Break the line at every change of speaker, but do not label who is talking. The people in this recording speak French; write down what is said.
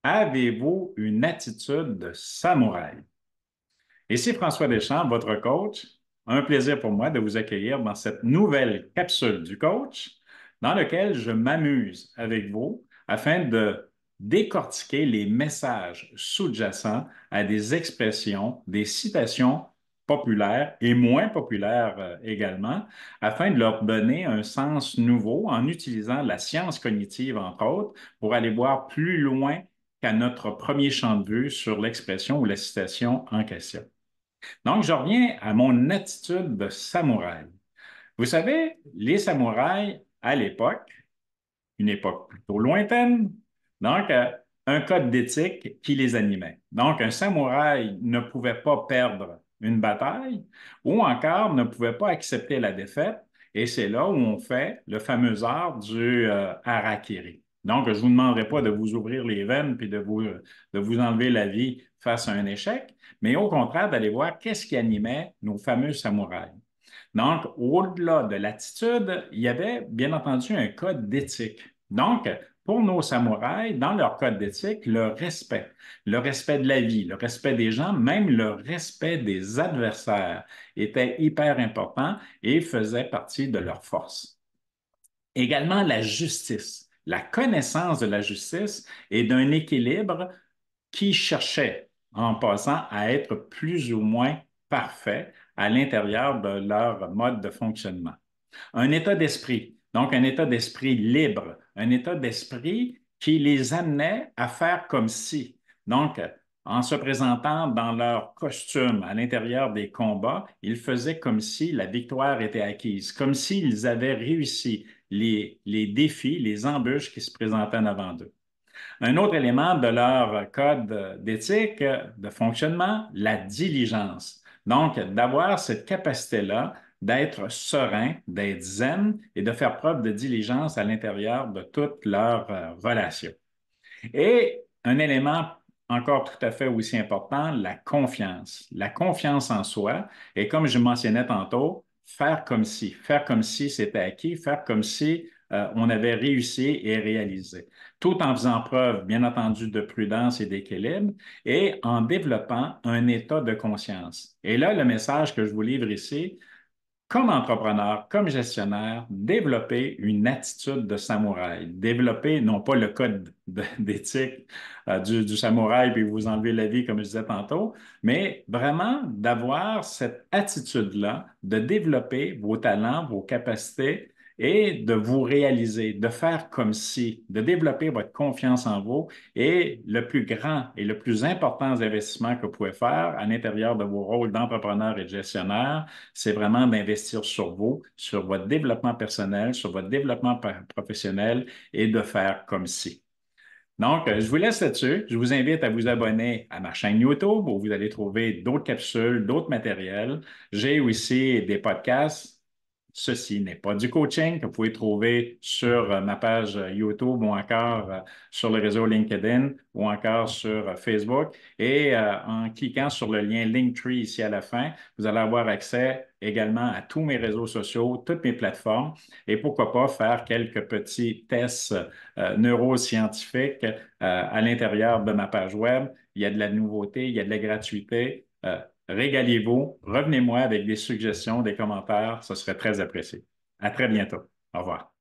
Avez-vous une attitude de samouraï? Ici François Deschamps, votre coach. Un plaisir pour moi de vous accueillir dans cette nouvelle capsule du coach dans laquelle je m'amuse avec vous afin de décortiquer les messages sous-jacents à des expressions, des citations populaires et moins populaires également, afin de leur donner un sens nouveau en utilisant la science cognitive, entre autres, pour aller voir plus loin qu'à notre premier champ de vue sur l'expression ou la citation en question. Donc, je reviens à mon attitude de samouraï. Vous savez, les samouraïs, à l'époque, une époque plutôt lointaine, donc un code d'éthique qui les animait. Donc, un samouraï ne pouvait pas perdre une bataille ou encore ne pouvait pas accepter la défaite. Et c'est là où on fait le fameux art du harakiri. Donc, je ne vous demanderai pas de vous ouvrir les veines puis de vous enlever la vie face à un échec, mais au contraire d'aller voir qu'est-ce qui animait nos fameux samouraïs. Donc, au-delà de l'attitude, il y avait bien entendu un code d'éthique. Donc, pour nos samouraïs, dans leur code d'éthique, le respect de la vie, le respect des gens, même le respect des adversaires était hyper important et faisait partie de leur force. Également, la justice, la connaissance de la justice et d'un équilibre qui cherchaient, en passant, à être plus ou moins parfaits à l'intérieur de leur mode de fonctionnement. Un état d'esprit, donc un état d'esprit libre, un état d'esprit qui les amenait à faire comme si. Donc, en se présentant dans leur costume à l'intérieur des combats, ils faisaient comme si la victoire était acquise, comme s'ils avaient réussi les défis, les embûches qui se présentaient en avant d'eux. Un autre élément de leur code d'éthique, de fonctionnement, la diligence. Donc, d'avoir cette capacité-là d'être serein, d'être zen et de faire preuve de diligence à l'intérieur de toutes leurs relations. Et un élément encore tout à fait aussi important, la confiance. La confiance en soi. Et comme je mentionnais tantôt, faire comme si c'était acquis, faire comme si on avait réussi et réalisé, tout en faisant preuve, bien entendu, de prudence et d'équilibre et en développant un état de conscience. Et là, le message que je vous livre ici, comme entrepreneur, comme gestionnaire, développer une attitude de samouraï. Développer non pas le code d'éthique du samouraï puis vous enlever la vie, comme je disais tantôt, mais vraiment d'avoir cette attitude-là, de développer vos talents, vos capacités et de vous réaliser, de faire comme si, de développer votre confiance en vous et le plus grand et le plus important investissement que vous pouvez faire à l'intérieur de vos rôles d'entrepreneur et de gestionnaire, c'est vraiment d'investir sur vous, sur votre développement personnel, sur votre développement professionnel et de faire comme si. Donc, je vous laisse là-dessus. Je vous invite à vous abonner à ma chaîne YouTube où vous allez trouver d'autres capsules, d'autres matériels. J'ai aussi des podcasts. Ceci n'est pas du coaching que vous pouvez trouver sur ma page YouTube ou encore sur le réseau LinkedIn ou encore sur Facebook. Et en cliquant sur le lien Linktree ici à la fin, vous allez avoir accès également à tous mes réseaux sociaux, toutes mes plateformes et pourquoi pas faire quelques petits tests neuroscientifiques à l'intérieur de ma page web. Il y a de la nouveauté, il y a de la gratuité. Régalez-vous, revenez-moi avec des suggestions, des commentaires, ce serait très apprécié. À très bientôt. Au revoir.